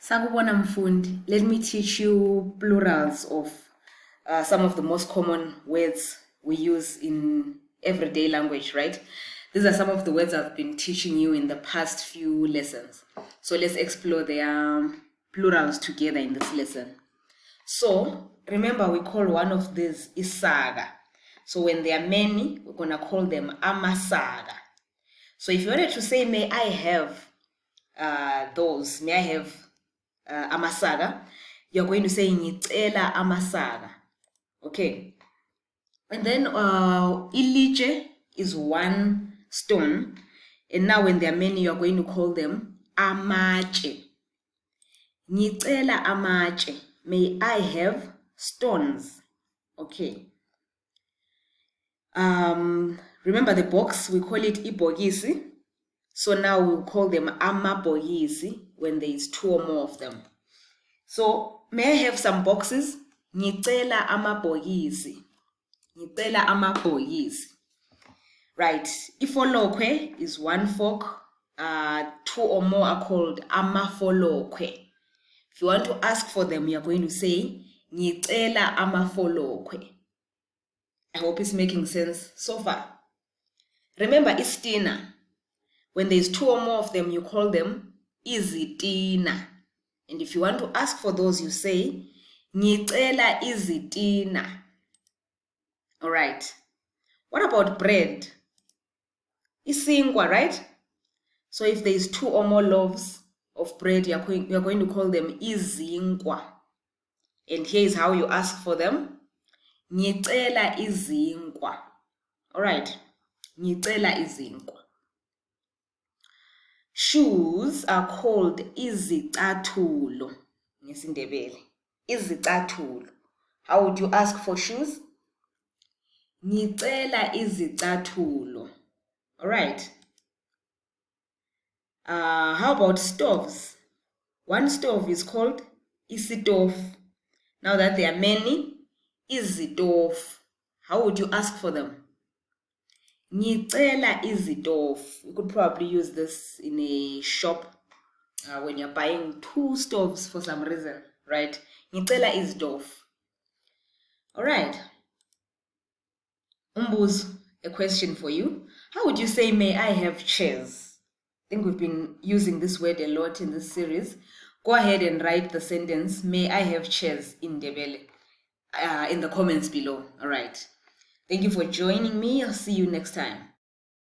Sakubona mfundi, let me teach you plurals of some of the most common words we use in everyday language, right? These are some of the words I've been teaching you in the past few lessons. So let's explore their plurals together in this lesson. So remember, we call one of these isaga. So when there are many, we're going to call them amasaga. So if you wanted to say, may I have those, may I have amasaga, you're going to say ngicela amasaga. Okay. And then ilitshe is one stone. And now when there are many, you're going to call them amatshe. Ngicela amatshe. May I have stones. Okay. Remember the box, we call it ibhokisi. So now we'll call them amabhokisi when there is two or more of them. So may I have some boxes? Ngicela amabhokisi. Ngicela amabhokisi. Right. Ifolokwe is one fork. Two or more are called amafolokwe. If you want to ask for them, you're going to say ngicela amafolokwe. I hope it's making sense so far. Remember istina. When there's two or more of them, you call them izitina. And if you want to ask for those, you say ngicela izitina. All right. What about bread? Isinkwa, right? So if there's two or more loaves of bread, you're going to call them izinkwa. And here is how you ask for them. Ngicela izinkwa. All right. Ngicela izinkwa. Shoes are called izicathulo. NgesiNdebele. Izicathulo. How would you ask for shoes? Ngicela izicathulo. All right. How about stoves? One stove is called isitofu. Now that there are many, izitofu. How would you ask for them? Ngicela izitofu. You could probably use this in a shop when you're buying two stoves for some reason, right? Ngicela izitofu. All right. Umbuzo, a question for you. How would you say, may I have chairs? I think we've been using this word a lot in this series. Go ahead and write the sentence, may I have chairs in Ndebele, in the comments below. All right. Thank you for joining me. I'll see you next time.